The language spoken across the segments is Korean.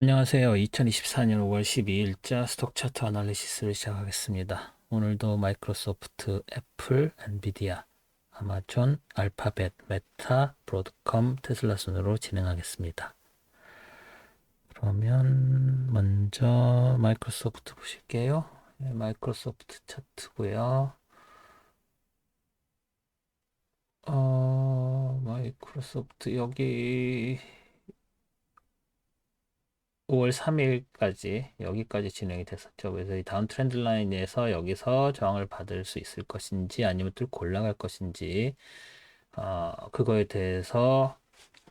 안녕하세요. 2024년 5월 12일자 스톡 차트 아날리시스를 시작하겠습니다. 오늘도 마이크로소프트, 애플, 엔비디아, 아마존, 알파벳, 메타, 브로드컴, 테슬라 순으로 진행하겠습니다. 그러면 먼저 마이크로소프트 보실게요. 네, 마이크로소프트 차트고요. 마이크로소프트 여기 5월 3일까지 여기까지 진행이 됐었죠. 그래서 이 다운 트렌드 라인에서 여기서 저항을 받을 수 있을 것인지 아니면 뚫고 올라갈 것인지 그거에 대해서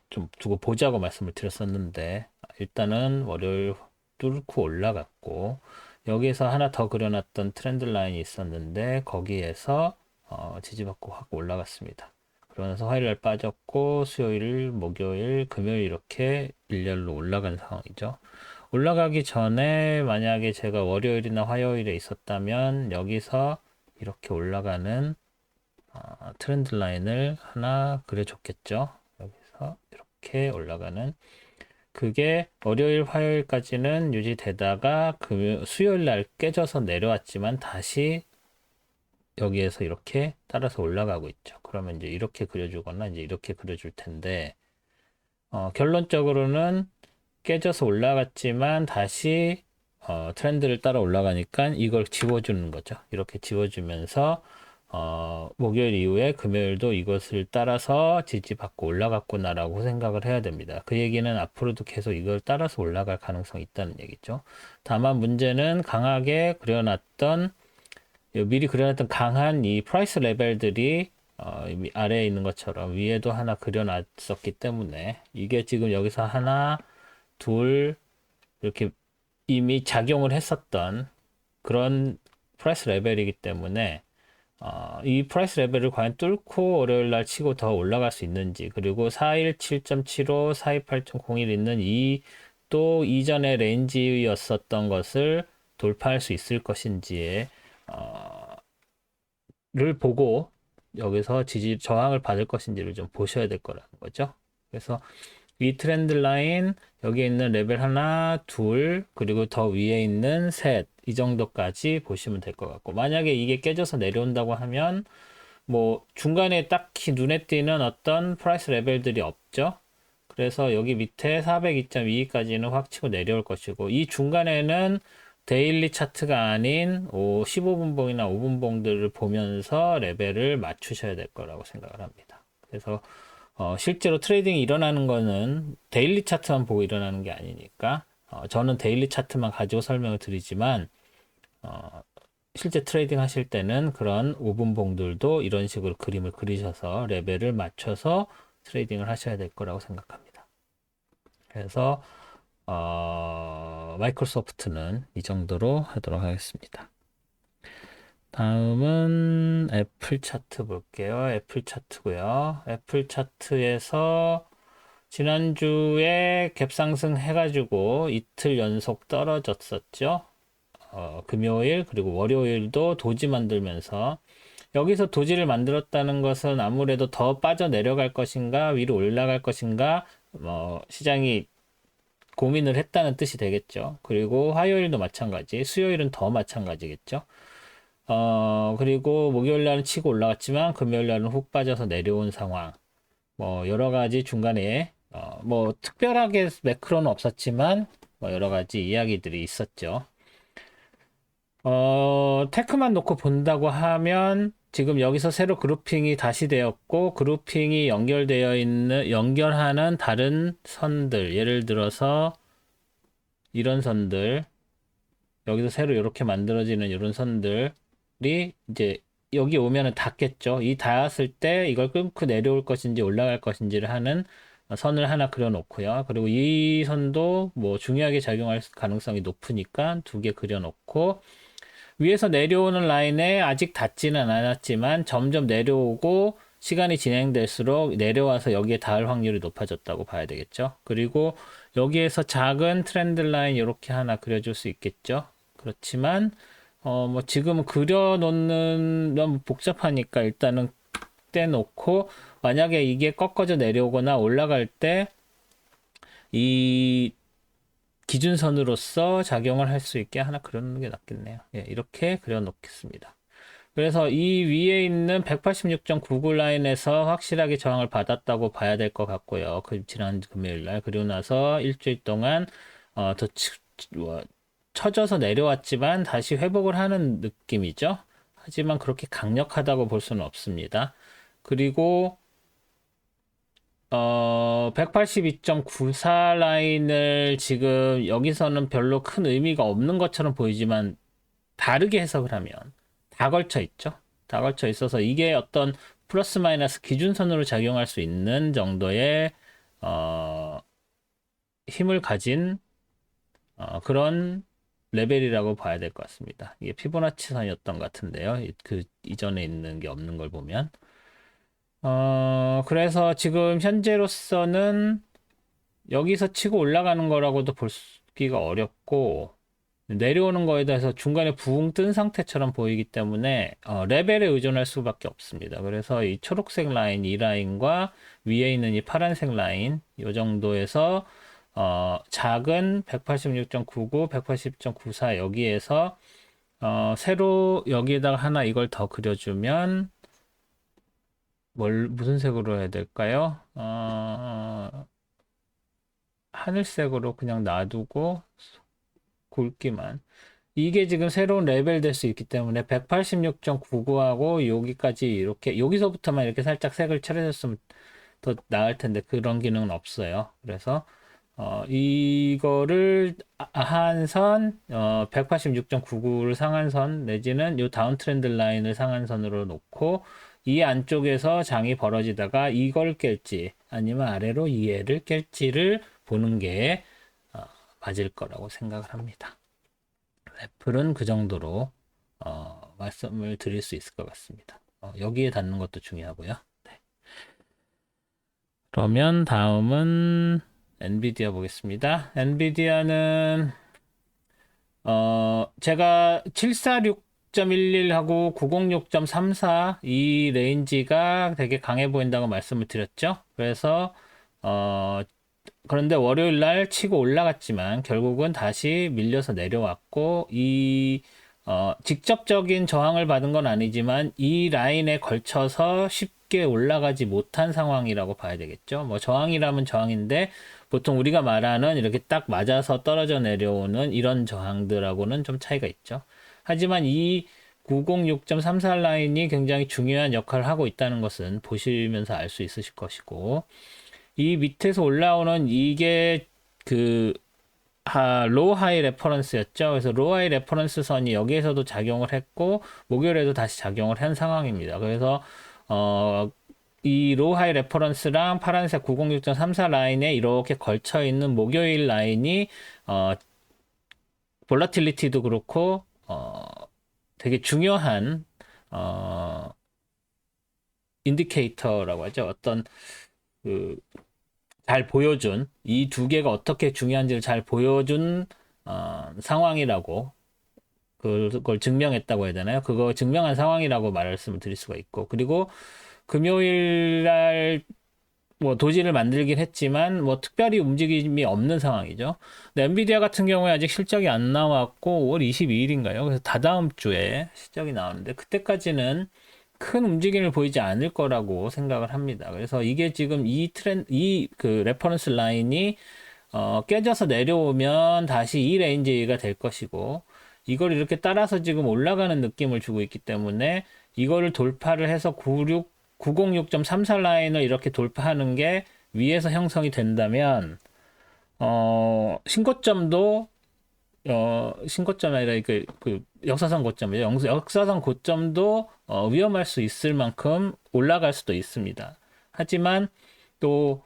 좀 두고 보자고 말씀을 드렸었는데 일단은 월요일 뚫고 올라갔고 여기에서 하나 더 그려놨던 트렌드 라인이 있었는데 거기에서 지지받고 확 올라갔습니다. 그러면서 화요일 날 빠졌고 수요일, 목요일, 금요일 이렇게 일렬로 올라간 상황이죠. 올라가기 전에 만약에 제가 월요일이나 화요일에 있었다면 여기서 이렇게 올라가는 트렌드 라인을 하나 그려줬겠죠. 여기서 이렇게 올라가는 그게 월요일, 화요일까지는 유지되다가 수요일 날 깨져서 내려왔지만 다시 여기에서 이렇게 따라서 올라가고 있죠. 그러면 이제 이렇게 그려주거나 이제 이렇게 그려줄 텐데 결론적으로는 깨져서 올라갔지만 다시 트렌드를 따라 올라가니까 이걸 지워주는 거죠. 이렇게 지워주면서 목요일 이후에 금요일도 이것을 따라서 지지받고 올라갔구나라고 생각을 해야 됩니다. 그 얘기는 앞으로도 계속 이걸 따라서 올라갈 가능성이 있다는 얘기죠. 다만 문제는 강하게 그려놨던 미리 그려놨던 강한 이 프라이스 레벨들이 아래에 있는 것처럼 위에도 하나 그려놨었기 때문에 이게 지금 여기서 하나 둘 이렇게 이미 작용을 했었던 그런 프라이스 레벨이기 때문에 이 프라이스 레벨을 과연 뚫고 월요일 날 치고 더 올라갈 수 있는지 그리고 417.75, 428.01 있는 이 또 이전의 레인지였었던 것을 돌파할 수 있을 것인지에 를 보고 여기서 저항을 받을 것인지를 좀 보셔야 될 거라는 거죠. 그래서 위 트렌드 라인 여기에 있는 레벨 하나, 둘, 그리고 더 위에 있는 셋, 이 정도까지 보시면 될 것 같고 만약에 이게 깨져서 내려온다고 하면 뭐 중간에 딱히 눈에 띄는 어떤 프라이스 레벨들이 없죠. 그래서 여기 밑에 402.22까지는 확 치고 내려올 것이고 이 중간에는 데일리 차트가 아닌 15분봉이나 5분봉들을 보면서 레벨을 맞추셔야 될 거라고 생각을 합니다. 그래서 실제로 트레이딩이 일어나는 거는 데일리 차트만 보고 일어나는 게 아니니까 저는 데일리 차트만 가지고 설명을 드리지만 실제 트레이딩 하실 때는 그런 5분봉들도 이런 식으로 그림을 그리셔서 레벨을 맞춰서 트레이딩을 하셔야 될 거라고 생각합니다. 그래서 마이크로소프트는 이 정도로 하도록 하겠습니다. 다음은 애플 차트 볼게요. 애플 차트고요. 애플 차트에서 지난주에 갭상승 해가지고 이틀 연속 떨어졌었죠. 금요일 그리고 월요일도 도지 만들면서 여기서 도지를 만들었다는 것은 아무래도 더 빠져 내려갈 것인가 위로 올라갈 것인가 시장이 고민을 했다는 뜻이 되겠죠. 그리고 화요일도 마찬가지, 수요일은 더 마찬가지겠죠. 그리고 목요일 날은 치고 올라갔지만 금요일 날은 훅 빠져서 내려온 상황. 뭐 여러 가지 중간에 뭐 특별하게 매크로는 없었지만 뭐 여러 가지 이야기들이 있었죠. 테크만 놓고 본다고 하면 지금 여기서 새로 그룹핑이 다시 되었고 그룹핑이 연결하는 다른 선들 예를 들어서 이런 선들 여기서 새로 이렇게 만들어지는 이런 선들이 이제 여기 오면은 닿겠죠. 이 닿았을 때 이걸 끊고 내려올 것인지 올라갈 것인지를 하는 선을 하나 그려놓고요. 그리고 이 선도 뭐 중요하게 작용할 가능성이 높으니까 두 개 그려놓고 위에서 내려오는 라인에 아직 닿지는 않았지만 점점 내려오고 시간이 진행될수록 내려와서 여기에 닿을 확률이 높아졌다고 봐야 되겠죠. 그리고 여기에서 작은 트렌드 라인 이렇게 하나 그려줄 수 있겠죠. 그렇지만 뭐 지금 그려놓는 너무 복잡하니까 일단은 떼놓고 만약에 이게 꺾어져 내려오거나 올라갈 때 이 기준선으로서 작용을 할 수 있게 하나 그려놓는 게 낫겠네요. 예, 이렇게 그려놓겠습니다. 그래서 이 위에 있는 186.99 라인에서 확실하게 저항을 받았다고 봐야 될 것 같고요. 그 지난 금요일 날 그리고 나서 일주일 동안 더 쳐져서 내려왔지만 다시 회복을 하는 느낌이죠. 하지만 그렇게 강력하다고 볼 수는 없습니다. 그리고 182.94 라인을 지금 여기서는 별로 큰 의미가 없는 것처럼 보이지만 다르게 해석을 하면 다 걸쳐 있죠. 다 걸쳐 있어서 이게 어떤 플러스 마이너스 기준선으로 작용할 수 있는 정도의 힘을 가진 그런 레벨이라고 봐야 될 것 같습니다. 이게 피보나치 선이었던 것 같은데요. 그 이전에 있는 게 없는 걸 보면. 그래서 지금 현재로서는 여기서 치고 올라가는 거라고도 보기가 어렵고, 내려오는 거에 대해서 중간에 붕 뜬 상태처럼 보이기 때문에 레벨에 의존할 수밖에 없습니다. 그래서 이 초록색 라인, 이 라인과 위에 있는 이 파란색 라인, 이 정도에서 작은 186.99, 180.94 여기에서 새로 여기에다가 하나 이걸 더 그려주면 무슨 색으로 해야 될까요? 하늘색으로 그냥 놔두고 굵기만. 이게 지금 새로운 레벨 될 수 있기 때문에 186.99하고 여기까지 이렇게 여기서부터만 이렇게 살짝 색을 칠해줬으면 더 나을 텐데 그런 기능은 없어요. 그래서 이거를 하한선 186.99를 상한선 내지는 이 다운 트렌드 라인을 상한선으로 놓고 이 안쪽에서 장이 벌어지다가 이걸 깰지 아니면 아래로 이해를 깰지를 보는 게 맞을 거라고 생각을 합니다. 애플은 그 정도로 말씀을 드릴 수 있을 것 같습니다. 여기에 닿는 것도 중요하고요. 네. 그러면 다음은 엔비디아 보겠습니다. 엔비디아는 제가 746.11하고 906.34 이 레인지가 되게 강해 보인다고 말씀을 드렸죠. 그래서 그런데 월요일 날 치고 올라갔지만 결국은 다시 밀려서 내려왔고 직접적인 저항을 받은 건 아니지만 이 라인에 걸쳐서 쉽게 올라가지 못한 상황이라고 봐야 되겠죠. 뭐 저항이라면 저항인데 보통 우리가 말하는 이렇게 딱 맞아서 떨어져 내려오는 이런 저항들하고는 좀 차이가 있죠. 하지만 이 906.34 라인이 굉장히 중요한 역할을 하고 있다는 것은 보시면서 알 수 있으실 것이고 이 밑에서 올라오는 이게 로우 하이 레퍼런스였죠. 그래서 로우 하이 레퍼런스 선이 여기에서도 작용을 했고 목요일에도 다시 작용을 한 상황입니다. 그래서 이 로우 하이 레퍼런스랑 파란색 906.34 라인에 이렇게 걸쳐 있는 목요일 라인이 볼라틸리티도 그렇고 되게 중요한 인디케이터라고 하죠. 어떤 잘 보여준 이 두 개가 어떻게 중요한지를 잘 보여준 상황이라고 그걸 증명했다고 해야 되나요? 그거 증명한 상황이라고 말씀을 드릴 수가 있고 그리고 금요일 날 뭐 도지를 만들긴 했지만 뭐 특별히 움직임이 없는 상황이죠. 근데 엔비디아 같은 경우에 아직 실적이 안 나왔고 5월 22일인가요? 그래서 다다음 주에 실적이 나오는데 그때까지는 큰 움직임을 보이지 않을 거라고 생각을 합니다. 그래서 이게 지금 그 레퍼런스 라인이 깨져서 내려오면 다시 이 레인지가 될 것이고 이걸 이렇게 따라서 지금 올라가는 느낌을 주고 있기 때문에 이거를 돌파를 해서 906.34 라인을 이렇게 돌파하는 게 위에서 형성이 된다면 신고점이 아니라 그 역사상 고점이죠. 역사상 고점도 위험할 수 있을 만큼 올라갈 수도 있습니다. 하지만 또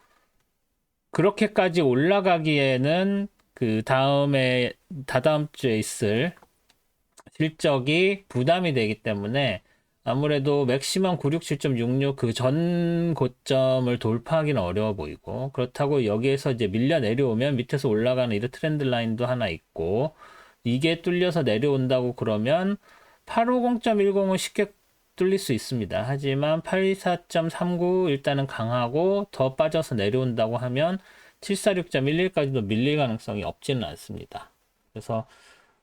그렇게까지 올라가기에는 그 다다음 주에 있을 실적이 부담이 되기 때문에 아무래도 맥시멈 967.66 그 전 고점을 돌파하기는 어려워 보이고 그렇다고 여기에서 이제 밀려 내려오면 밑에서 올라가는 이런 트렌드 라인도 하나 있고 이게 뚫려서 내려온다고 그러면 850.10은 쉽게 뚫릴 수 있습니다. 하지만 84.39 일단은 강하고 더 빠져서 내려온다고 하면 746.11까지도 밀릴 가능성이 없지는 않습니다. 그래서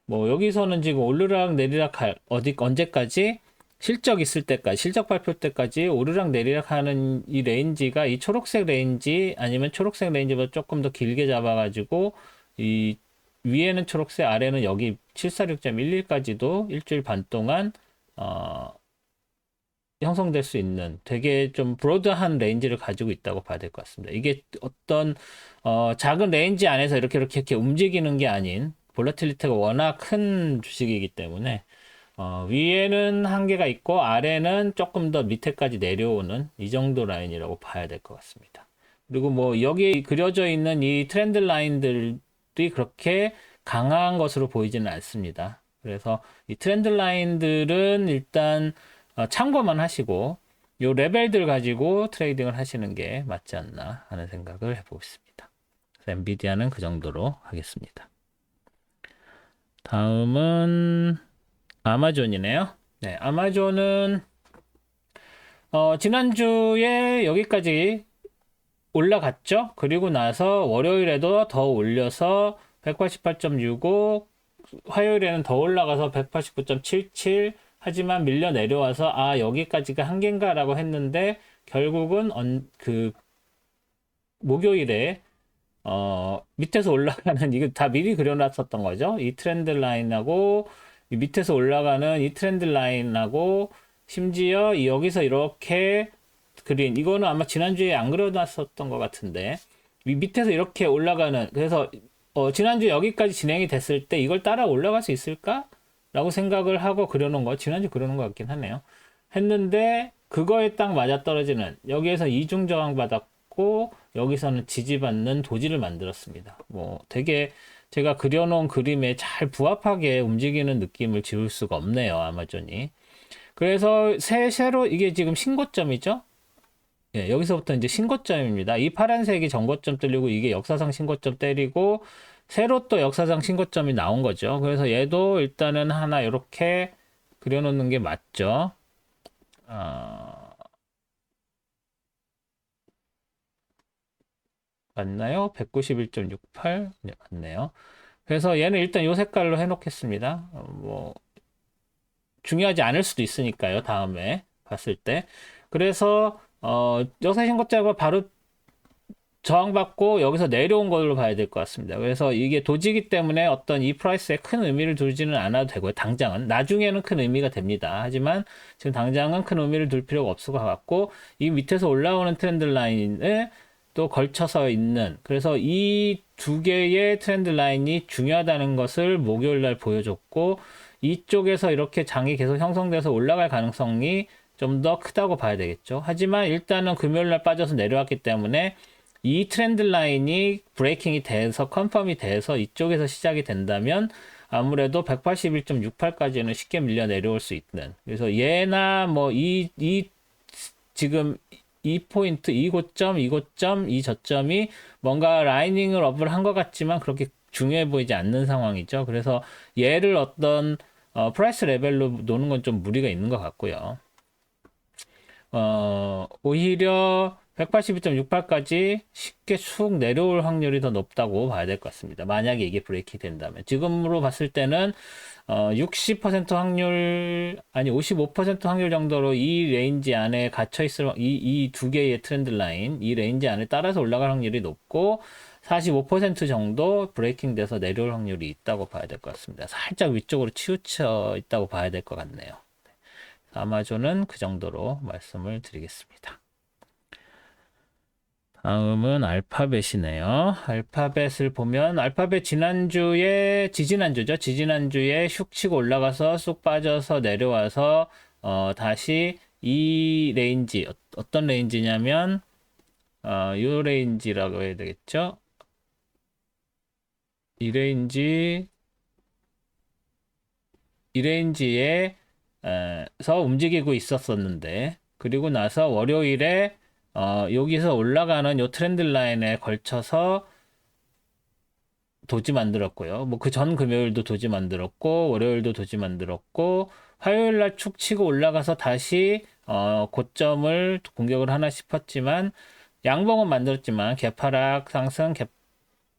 뭐 여기서는 지금 오르락 내리락 언제까지 실적 있을 때까지, 실적 발표 때까지 오르락 내리락 하는 이 레인지가 이 초록색 레인지 아니면 초록색 레인지보다 조금 더 길게 잡아가지고 이 위에는 초록색, 아래는 여기 746.11까지도 일주일 반 동안 형성될 수 있는 되게 좀 브로드한 레인지를 가지고 있다고 봐야 될 것 같습니다. 이게 어떤 작은 레인지 안에서 이렇게 움직이는 게 아닌 볼라틸리티가 워낙 큰 주식이기 때문에 위에는 한계가 있고 아래는 조금 더 밑에까지 내려오는 이 정도 라인이라고 봐야 될 것 같습니다. 그리고 뭐 여기 그려져 있는 이 트렌드 라인들이 그렇게 강한 것으로 보이지는 않습니다. 그래서 이 트렌드 라인들은 일단 참고만 하시고 요 레벨들 가지고 트레이딩을 하시는 게 맞지 않나 하는 생각을 해보고 있습니다. 엔비디아는 그 정도로 하겠습니다. 다음은 아마존이네요. 네, 아마존은 지난주에 여기까지 올라갔죠. 그리고 나서 월요일에도 더 올려서 188.65, 화요일에는 더 올라가서 189.77, 하지만 밀려 내려와서 여기까지가 한계인가라고 했는데 결국은 목요일에 밑에서 올라가는 이거 다 미리 그려놨었던 거죠. 이 트렌드 라인하고 이 밑에서 올라가는 이 트렌드 라인하고 심지어 여기서 이렇게 그린 이거는 아마 지난주에 안 그려놨었던 것 같은데 이 밑에서 이렇게 올라가는 그래서 지난주 여기까지 진행이 됐을 때 이걸 따라 올라갈 수 있을까? 라고 생각을 하고 그려놓은 거 지난주 그려놓은 것 같긴 하네요. 했는데 그거에 딱 맞아떨어지는 여기에서 이중 저항 받았고 여기서는 지지받는 도지를 만들었습니다. 뭐 되게 제가 그려놓은 그림에 잘 부합하게 움직이는 느낌을 지울 수가 없네요. 아마존이. 그래서 새로 이게 지금 신고점이죠. 예, 여기서부터 이제 신고점입니다. 이 파란색이 전고점 뚫리고 이게 역사상 신고점 때리고 새로 또 역사상 신고점이 나온 거죠. 그래서 얘도 일단은 하나 이렇게 그려놓는 게 맞죠. 맞나요? 191.68? 네, 맞네요. 그래서 얘는 일단 이 색깔로 해놓겠습니다. 뭐 중요하지 않을 수도 있으니까요. 다음에 봤을 때. 그래서 역사 신고점과 바로 저항받고 여기서 내려온 걸로 봐야 될 것 같습니다. 그래서 이게 도지기 때문에 어떤 이 프라이스에 큰 의미를 두지는 않아도 되고요. 당장은. 나중에는 큰 의미가 됩니다. 하지만 지금 당장은 큰 의미를 둘 필요가 없을 것 같고 이 밑에서 올라오는 트렌드 라인에 또 걸쳐서 있는 그래서 이 두 개의 트렌드 라인이 중요하다는 것을 목요일 날 보여줬고 이쪽에서 이렇게 장이 계속 형성돼서 올라갈 가능성이 좀 더 크다고 봐야 되겠죠. 하지만 일단은 금요일 날 빠져서 내려왔기 때문에 이 트렌드 라인이 브레이킹이 돼서 컨펌이 돼서 이쪽에서 시작이 된다면 아무래도 181.68까지는 쉽게 밀려 내려올 수 있는 그래서 얘나 뭐 지금 이 포인트 이 고점 이 저점이 뭔가 라이닝을 업을 한 것 같지만 그렇게 중요해 보이지 않는 상황이죠. 그래서 얘를 어떤 프라이스 레벨로 노는 건 좀 무리가 있는 것 같고요. 오히려 182.68까지 쉽게 쑥 내려올 확률이 더 높다고 봐야 될 것 같습니다. 만약에 이게 브레이킹 된다면. 지금으로 봤을 때는 60% 확률, 아니 55% 확률 정도로 이 레인지 안에 갇혀있을, 이 두 개의 트렌드 라인, 이 레인지 안에 따라서 올라갈 확률이 높고 45% 정도 브레이킹 돼서 내려올 확률이 있다고 봐야 될 것 같습니다. 살짝 위쪽으로 치우쳐 있다고 봐야 될 것 같네요. 아마존은 그 정도로 말씀을 드리겠습니다. 다음은 알파벳이네요. 알파벳을 보면 알파벳 지지난주죠. 지지난주에 슉 치고 올라가서 쑥 빠져서 내려와서 다시 이 레인지 어떤 레인지냐면 이 레인지라고 해야 되겠죠. 이 레인지에서 움직이고 있었었는데 그리고 나서 월요일에 여기서 올라가는 요 트렌드 라인에 걸쳐서 도지 만들었고요. 뭐 그 전 금요일도 도지 만들었고 월요일도 도지 만들었고 화요일 날 축 치고 올라가서 다시 고점을 공격을 하나 싶었지만 양봉은 만들었지만 갭 하락 상승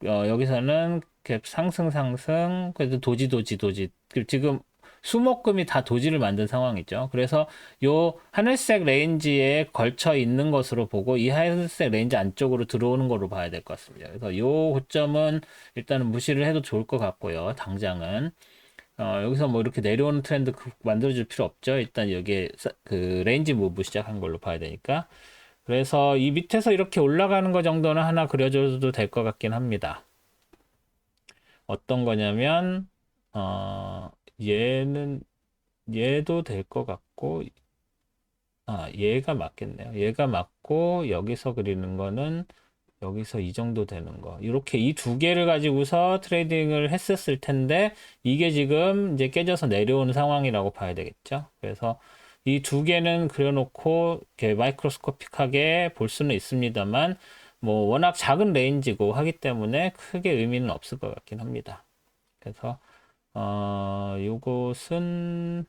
여기서는 갭 상승 상승 그래도 도지 지금 수목금이 다 도지를 만든 상황이죠. 그래서 요 하늘색 레인지에 걸쳐 있는 것으로 보고 이 하늘색 레인지 안쪽으로 들어오는 거로 봐야 될 것 같습니다. 그래서 요 고점은 일단은 무시를 해도 좋을 것 같고요. 당장은 여기서 뭐 이렇게 내려오는 트렌드 만들어줄 필요 없죠. 일단 여기에 그 레인지 무브 시작한 걸로 봐야 되니까. 그래서 이 밑에서 이렇게 올라가는 거 정도는 하나 그려줘도 될 것 같긴 합니다. 어떤 거냐면 얘는 얘도 될 것 같고 얘가 맞겠네요. 얘가 맞고 여기서 그리는 거는 여기서 이 정도 되는 거. 이렇게 이 두 개를 가지고서 트레이딩을 했었을 텐데 이게 지금 이제 깨져서 내려오는 상황이라고 봐야 되겠죠. 그래서 이 두 개는 그려놓고 이렇게 마이크로스코픽하게 볼 수는 있습니다만 뭐 워낙 작은 레인지고 하기 때문에 크게 의미는 없을 것 같긴 합니다. 그래서 요것은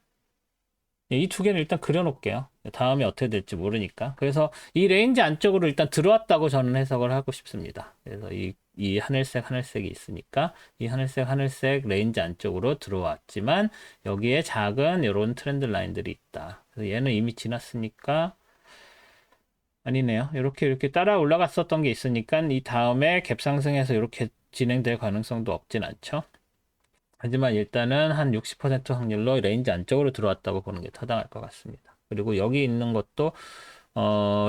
이 두 개는 일단 그려놓을게요. 다음에 어떻게 될지 모르니까. 그래서 이 레인지 안쪽으로 일단 들어왔다고 저는 해석을 하고 싶습니다. 그래서 이 하늘색이 있으니까 이 하늘색 레인지 안쪽으로 들어왔지만 여기에 작은 이런 트렌드 라인들이 있다. 그래서 얘는 이미 지났으니까 아니네요. 이렇게 따라 올라갔었던 게 있으니까 이 다음에 갭 상승해서 이렇게 진행될 가능성도 없진 않죠. 하지만 일단은 한 60% 확률로 레인지 안쪽으로 들어왔다고 보는 게 타당할 것 같습니다. 그리고 여기 있는 것도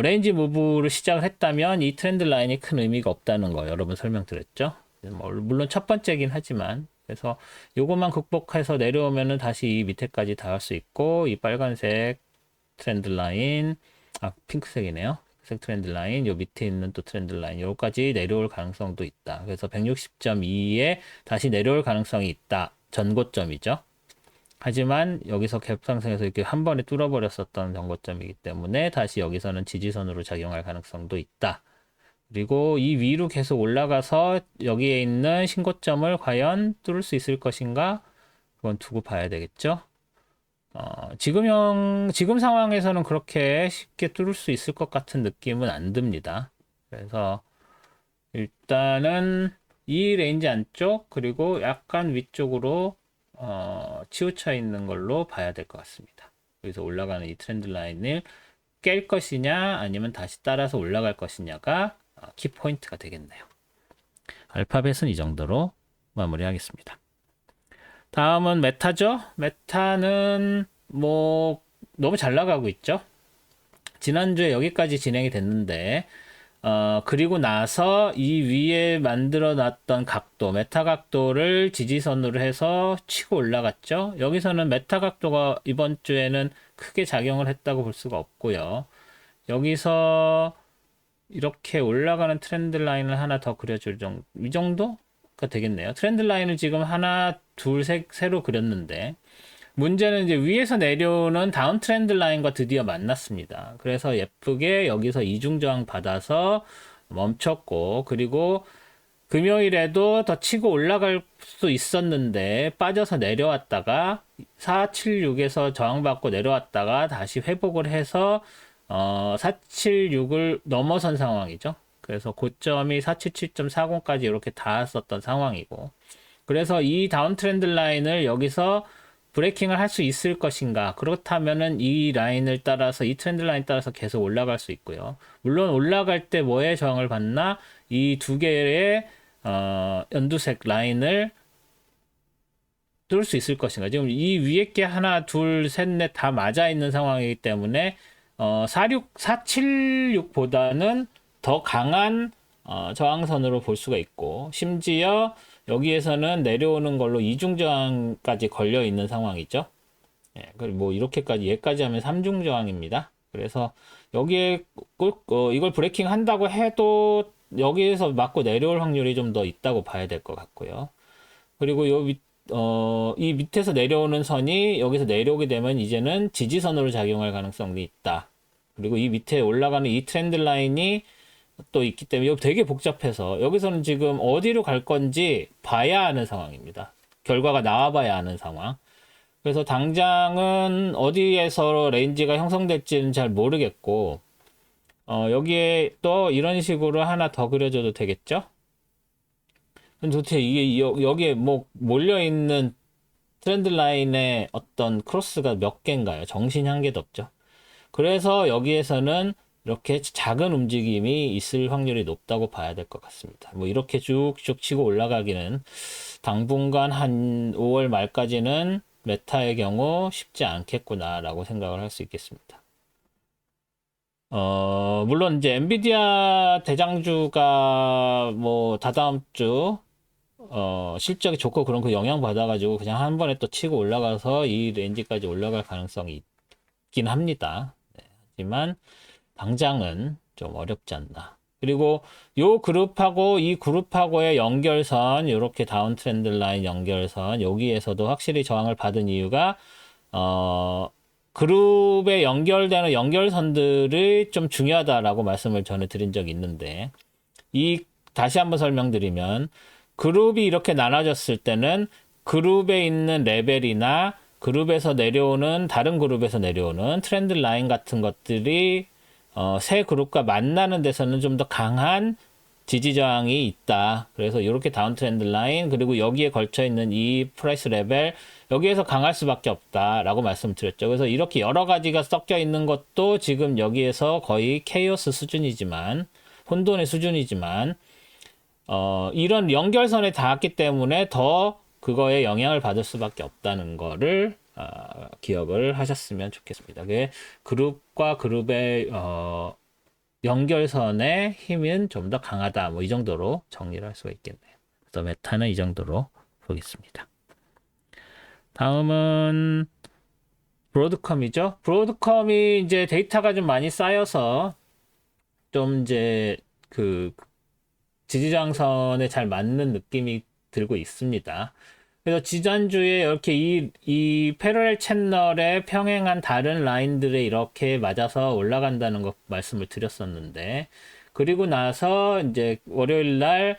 레인지 무브를 시작을 했다면 이 트렌드 라인이 큰 의미가 없다는 거 여러분 설명드렸죠. 물론 첫 번째긴 하지만 그래서 요것만 극복해서 내려오면은 다시 이 밑에까지 닿을 수 있고 이 빨간색 트렌드 라인 핑크색이네요. 색 트렌드 라인, 요 밑에 있는 또 트렌드 라인, 요까지 내려올 가능성도 있다. 그래서 160.2에 다시 내려올 가능성이 있다. 전고점이죠. 하지만 여기서 갭 상승해서 이렇게 한 번에 뚫어버렸었던 전고점이기 때문에 다시 여기서는 지지선으로 작용할 가능성도 있다. 그리고 이 위로 계속 올라가서 여기에 있는 신고점을 과연 뚫을 수 있을 것인가? 그건 두고 봐야 되겠죠. 지금 상황에서는 그렇게 쉽게 뚫을 수 있을 것 같은 느낌은 안 듭니다. 그래서 일단은 이 레인지 안쪽 그리고 약간 위쪽으로 치우쳐 있는 걸로 봐야 될 것 같습니다. 여기서 올라가는 이 트렌드 라인을 깰 것이냐 아니면 다시 따라서 올라갈 것이냐가 키포인트가 되겠네요. 알파벳은 이 정도로 마무리하겠습니다. 다음은 메타죠. 메타는 뭐 너무 잘 나가고 있죠. 지난주에 여기까지 진행이 됐는데 그리고 나서 이 위에 만들어 놨던 각도, 메타 각도를 지지선으로 해서 치고 올라갔죠. 여기서는 메타 각도가 이번 주에는 크게 작용을 했다고 볼 수가 없고요. 여기서 이렇게 올라가는 트렌드 라인을 하나 더 그려줄 정도, 이 정도가 되겠네요. 트렌드 라인을 지금 하나, 둘, 새로 그렸는데, 문제는 이제 위에서 내려오는 다운 트렌드 라인과 드디어 만났습니다. 그래서 예쁘게 여기서 이중 저항 받아서 멈췄고, 그리고 금요일에도 더 치고 올라갈 수 있었는데 빠져서 내려왔다가 476에서 저항받고 내려왔다가 다시 회복을 해서 476을 넘어선 상황이죠. 그래서 고점이 477.40까지 이렇게 닿았었던 상황이고 그래서 이 다운 트렌드 라인을 여기서 브레이킹을 할 수 있을 것인가 그렇다면은 이 라인을 따라서 이 트렌드 라인 따라서 계속 올라갈 수 있고요. 물론 올라갈 때 뭐에 저항을 받나 이 두 개의 연두색 라인을 뚫을 수 있을 것인가. 지금 이 위에 게 하나, 둘, 셋, 넷 다 맞아 있는 상황이기 때문에 476보다는 더 강한 저항선으로 볼 수가 있고 심지어 여기에서는 내려오는 걸로 이중 저항까지 걸려 있는 상황이죠. 예, 그리고 뭐 이렇게까지 얘까지 하면 3중 저항입니다. 그래서 여기에 꼭 이걸 브레이킹 한다고 해도 여기에서 맞고 내려올 확률이 좀 더 있다고 봐야 될 것 같고요. 그리고 이 밑에서 내려오는 선이 여기서 내려오게 되면 이제는 지지선으로 작용할 가능성이 있다. 그리고 이 밑에 올라가는 이 트렌드 라인이 또 있기 때문에 이거 되게 복잡해서 여기서는 지금 어디로 갈 건지 봐야 하는 상황입니다. 결과가 나와봐야 하는 상황. 그래서 당장은 어디에서 레인지가 형성될지는 잘 모르겠고 여기에 또 이런 식으로 하나 더 그려줘도 되겠죠? 그럼 도대체 이게 여기에 뭐 몰려있는 트렌드 라인의 어떤 크로스가 몇 개인가요? 정신이 한 개도 없죠. 그래서 여기에서는 이렇게 작은 움직임이 있을 확률이 높다고 봐야 될 것 같습니다. 뭐 이렇게 쭉쭉 치고 올라가기는 당분간 한 5월 말까지는 메타의 경우 쉽지 않겠구나라고 생각을 할 수 있겠습니다. 물론 이제 엔비디아 대장주가 뭐 다다음 주 실적이 좋고 그런 그 영향 받아가지고 그냥 한 번에 또 치고 올라가서 이 레인지까지 올라갈 가능성이 있긴 합니다. 네, 하지만 당장은 좀 어렵지 않나. 그리고 요 그룹하고 이 그룹하고의 연결선, 이렇게 다운 트렌드 라인 연결선, 여기에서도 확실히 저항을 받은 이유가 어, 그룹에 연결되는 연결선들이 좀 중요하다라고 말씀을 전에 드린 적이 있는데, 다시 한번 설명드리면, 그룹이 이렇게 나눠졌을 때는 그룹에 있는 레벨이나 그룹에서 내려오는, 다른 그룹에서 내려오는 트렌드 라인 같은 것들이 새 그룹과 만나는 데서는 좀 더 강한 지지 저항이 있다. 그래서 이렇게 다운 트렌드 라인, 그리고 여기에 걸쳐 있는 이 프라이스 레벨, 여기에서 강할 수밖에 없다라고 말씀드렸죠. 그래서 이렇게 여러 가지가 섞여 있는 것도 지금 여기에서 거의 케이오스 수준이지만, 혼돈의 수준이지만, 이런 연결선에 닿았기 때문에 더 그거에 영향을 받을 수밖에 없다는 거를 기억을 하셨으면 좋겠습니다. 그게 그룹과 그룹의 연결선의 힘은 좀 더 강하다. 뭐 이 정도로 정리를 할 수가 있겠네요. 그래서 메타는 이 정도로 보겠습니다. 다음은 브로드컴이죠. 브로드컴이 이제 데이터가 좀 많이 쌓여서 좀 이제 그 지지저항선에 잘 맞는 느낌이 들고 있습니다. 그래서 지난주에 이렇게 이 패러렐 채널에 평행한 다른 라인들에 이렇게 맞아서 올라간다는 거 말씀을 드렸었는데, 그리고 나서 이제 월요일 날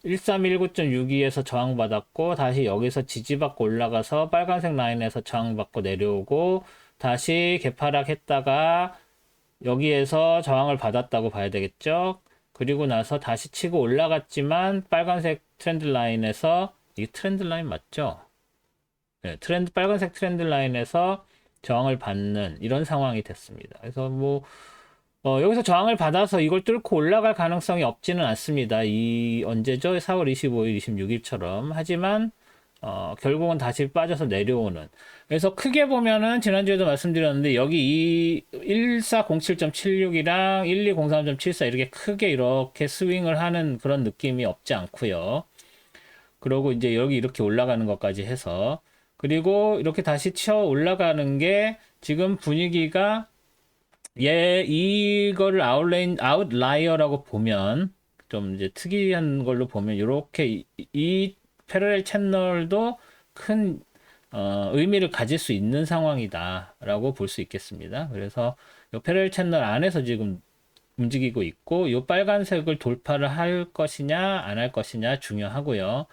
1319.62에서 저항받았고, 다시 여기서 지지받고 올라가서 빨간색 라인에서 저항받고 내려오고, 다시 개파락했다가 여기에서 저항을 받았다고 봐야 되겠죠? 그리고 나서 다시 치고 올라갔지만 빨간색 트렌드 라인에서, 이게 트렌드 라인 맞죠? 네, 빨간색 트렌드 라인에서 저항을 받는 이런 상황이 됐습니다. 그래서 뭐 여기서 저항을 받아서 이걸 뚫고 올라갈 가능성이 없지는 않습니다. 언제죠? 4월 25일, 26일처럼. 하지만 결국은 다시 빠져서 내려오는. 그래서 크게 보면은 지난주에도 말씀드렸는데 여기 이 1407.76이랑 1203.74 이렇게 크게 이렇게 스윙을 하는 그런 느낌이 없지 않고요. 그러고 이제 여기 이렇게 올라가는 것까지 해서, 그리고 이렇게 다시 치어 올라가는 게 지금 분위기가 이거를 아웃라이어라고 보면, 좀 이제 특이한 걸로 보면 이렇게 이 패러렐 채널도 큰 의미를 가질 수 있는 상황이다라고 볼 수 있겠습니다. 그래서 이 패러렐 채널 안에서 지금 움직이고 있고, 이 빨간색을 돌파를 할 것이냐 안 할 것이냐 중요하고요.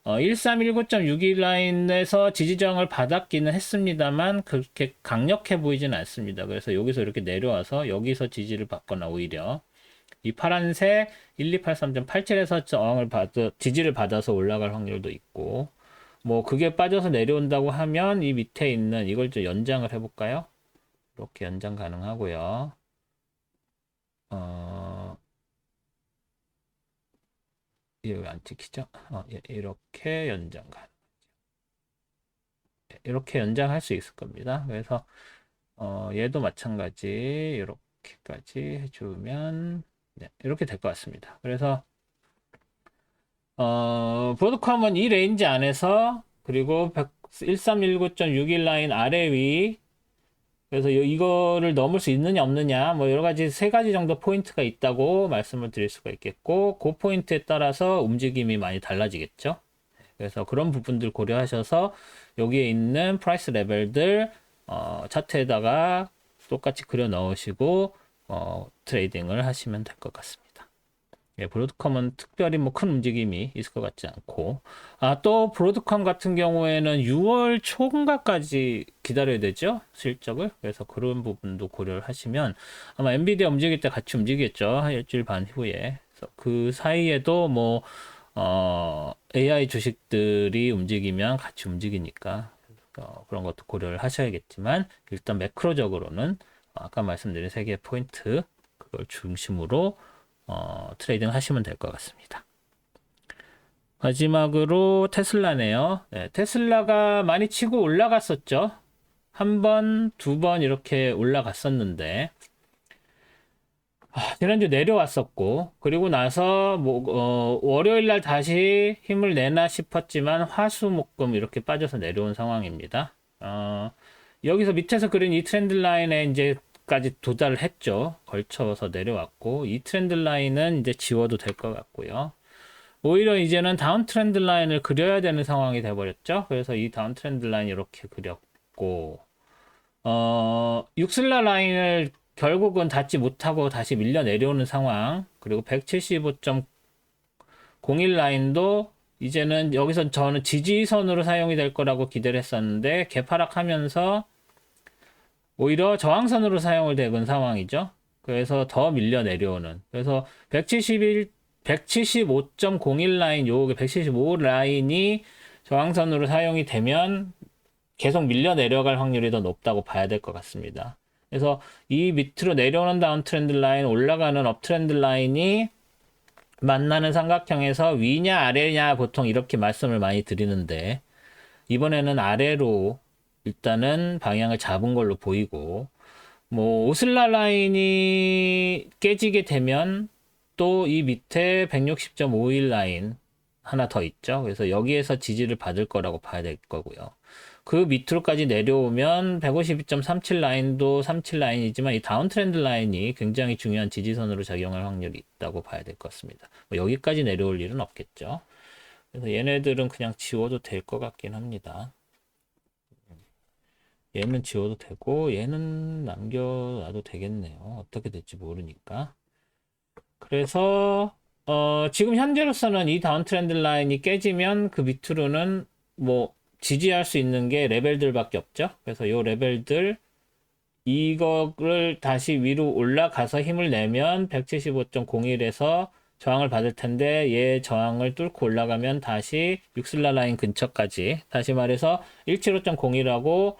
1319.61 라인에서 지지저항을 받았기는 했습니다만 그렇게 강력해 보이진 않습니다. 그래서 여기서 이렇게 내려와서 여기서 지지를 받거나, 오히려 이 파란색 1283.87에서 지지를 받아서 올라갈 확률도 있고, 뭐 그게 빠져서 내려온다고 하면 이 밑에 있는 이걸 좀 연장을 해볼까요? 이렇게 연장 가능하고요. 이거 안 찍히죠? 이렇게 연장 가능. 이렇게 연장할 수 있을 겁니다. 그래서 얘도 마찬가지 이렇게까지 해주면 네, 이렇게 될 것 같습니다. 그래서 브로드컴은 이 레인지 안에서, 그리고 1319.61 라인 아래 위, 그래서 이거를 넘을 수 있느냐 없느냐, 뭐 여러 가지, 세 가지 정도 포인트가 있다고 말씀을 드릴 수가 있겠고, 그 포인트에 따라서 움직임이 많이 달라지겠죠. 그래서 그런 부분들 고려하셔서 여기에 있는 프라이스 레벨들 차트에다가 똑같이 그려 넣으시고 트레이딩을 하시면 될 것 같습니다. 예, 브로드컴은 특별히 뭐 큰 움직임이 있을 것 같지 않고, 또 브로드컴 같은 경우에는 6월 초인가까지 기다려야 되죠, 실적을. 그래서 그런 부분도 고려를 하시면 아마 엔비디아 움직일 때 같이 움직이겠죠, 한 일주일 반 후에. 그래서 그 사이에도 뭐 AI 주식들이 움직이면 같이 움직이니까 그런 것도 고려를 하셔야겠지만, 일단 매크로적으로는 아까 말씀드린 세 개의 포인트, 그걸 중심으로 트레이딩 하시면 될 것 같습니다. 마지막으로 테슬라네요. 네, 테슬라가 많이 치고 올라갔었죠. 한 번, 두 번 이렇게 올라갔었는데, 지난주 내려왔었고, 그리고 나서 월요일 날 다시 힘을 내나 싶었지만 화수목금 이렇게 빠져서 내려온 상황입니다. 여기서 밑에서 그린 이 트렌드 라인에 이제까지 도달을 했죠. 걸쳐서 내려왔고, 이 트렌드 라인은 이제 지워도 될 것 같고요. 오히려 이제는 다운 트렌드 라인을 그려야 되는 상황이 돼버렸죠. 그래서 이 다운 트렌드 라인 이렇게 그렸고, 육슬라 라인을 결국은 닿지 못하고 다시 밀려 내려오는 상황. 그리고 175.01 라인도 이제는 여기서 저는 지지선으로 사용이 될 거라고 기대를 했었는데, 개파락하면서 오히려 저항선으로 사용을 되는 상황이죠. 그래서 더 밀려 내려오는. 그래서 175.01 라인, 요게 175 라인이 저항선으로 사용이 되면 계속 밀려 내려갈 확률이 더 높다고 봐야 될 것 같습니다. 그래서 이 밑으로 내려오는 다운 트렌드 라인, 올라가는 업 트렌드 라인이 만나는 삼각형에서 위냐 아래냐 보통 이렇게 말씀을 많이 드리는데, 이번에는 아래로 일단은 방향을 잡은 걸로 보이고, 뭐 오슬라 라인이 깨지게 되면 또 이 밑에 160.51 라인 하나 더 있죠. 그래서 여기에서 지지를 받을 거라고 봐야 될 거고요. 그 밑으로까지 내려오면 152.37 라인도 37 라인이지만 이 다운 트렌드 라인이 굉장히 중요한 지지선으로 작용할 확률이 있다고 봐야 될 것 같습니다. 뭐 여기까지 내려올 일은 없겠죠. 그래서 얘네들은 그냥 지워도 될 것 같긴 합니다. 얘는 지워도 되고 얘는 남겨놔도 되겠네요. 어떻게 될지 모르니까. 그래서 지금 현재로서는 이 다운 트렌드 라인이 깨지면 그 밑으로는 뭐 지지할 수 있는 게 레벨들밖에 없죠. 그래서 요 레벨들 이거를 다시 위로 올라가서 힘을 내면 175.01에서 저항을 받을 텐데, 얘 저항을 뚫고 올라가면 다시 육슬라 라인 근처까지, 다시 말해서 175.01하고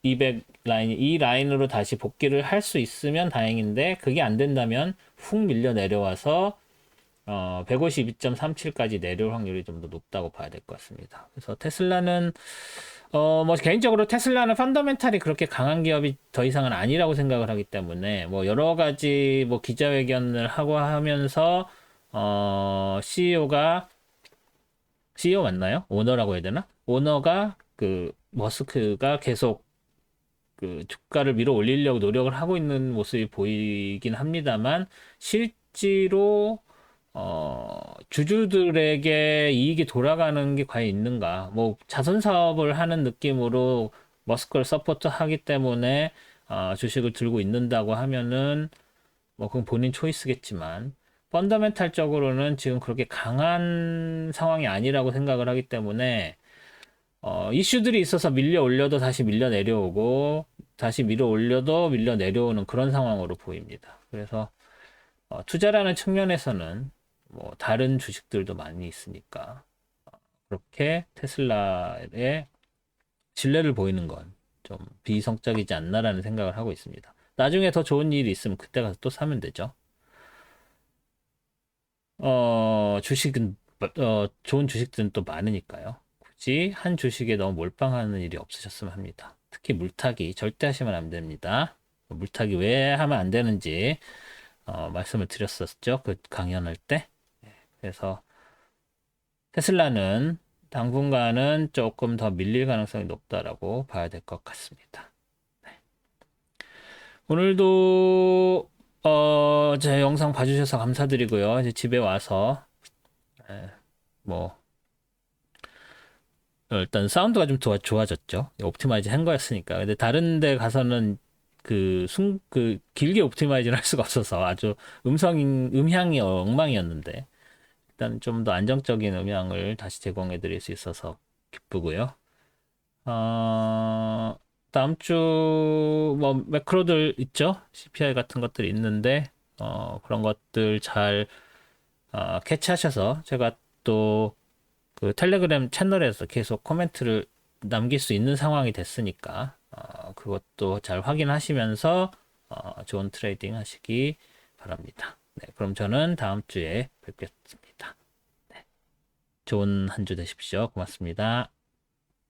200 라인, 이 라인으로 다시 복귀를 할 수 있으면 다행인데, 그게 안 된다면 훅 밀려 내려와서 152.37까지 내려올 확률이 좀 더 높다고 봐야 될 것 같습니다. 그래서 테슬라는 뭐 개인적으로 테슬라는 펀더멘탈이 그렇게 강한 기업이 더 이상은 아니라고 생각을 하기 때문에, 뭐 여러 가지 뭐 기자회견을 하고 하면서 CEO 맞나요? 오너라고 해야 되나? 오너가 그 머스크가 계속 그 주가를 밀어 올리려고 노력을 하고 있는 모습이 보이긴 합니다만, 실제로 주주들에게 이익이 돌아가는 게 과연 있는가? 뭐 자선 사업을 하는 느낌으로 머스크를 서포트하기 때문에 주식을 들고 있는다고 하면은 뭐 그건 본인 초이스겠지만, 펀더멘탈적으로는 지금 그렇게 강한 상황이 아니라고 생각을 하기 때문에 이슈들이 있어서 밀려 올려도 다시 밀려 내려오고, 다시 밀어 올려도 밀려 내려오는 그런 상황으로 보입니다. 그래서 투자라는 측면에서는 뭐 다른 주식들도 많이 있으니까 그렇게 테슬라의 신뢰를 보이는 건 좀 비이성적이지 않나라는 생각을 하고 있습니다. 나중에 더 좋은 일이 있으면 그때 가서 또 사면 되죠. 주식은 좋은 주식들은 또 많으니까요. 굳이 한 주식에 너무 몰빵하는 일이 없으셨으면 합니다. 특히 물타기 절대 하시면 안 됩니다. 물타기 왜 하면 안 되는지 말씀을 드렸었죠, 그 강연할 때. 그래서 테슬라는 당분간은 조금 더 밀릴 가능성이 높다라고 봐야 될 것 같습니다. 네. 오늘도 제 영상 봐주셔서 감사드리고요. 이제 집에 와서 뭐 일단 사운드가 좀 좋아졌죠. 옵티마이즈 한 거였으니까. 근데 다른 데 가서는 그 길게 옵티마이즈를 할 수가 없어서 아주 음향이 엉망이었는데, 일단 좀 더 안정적인 음향을 다시 제공해 드릴 수 있어서 기쁘고요. 어, 다음 주, 뭐, 매크로들 있죠? CPI 같은 것들이 있는데, 그런 것들 잘, 캐치하셔서, 제가 또, 그 텔레그램 채널에서 계속 코멘트를 남길 수 있는 상황이 됐으니까, 그것도 잘 확인하시면서, 좋은 트레이딩 하시기 바랍니다. 네, 그럼 저는 다음 주에 뵙겠습니다. 좋은 한 주 되십시오. 고맙습니다.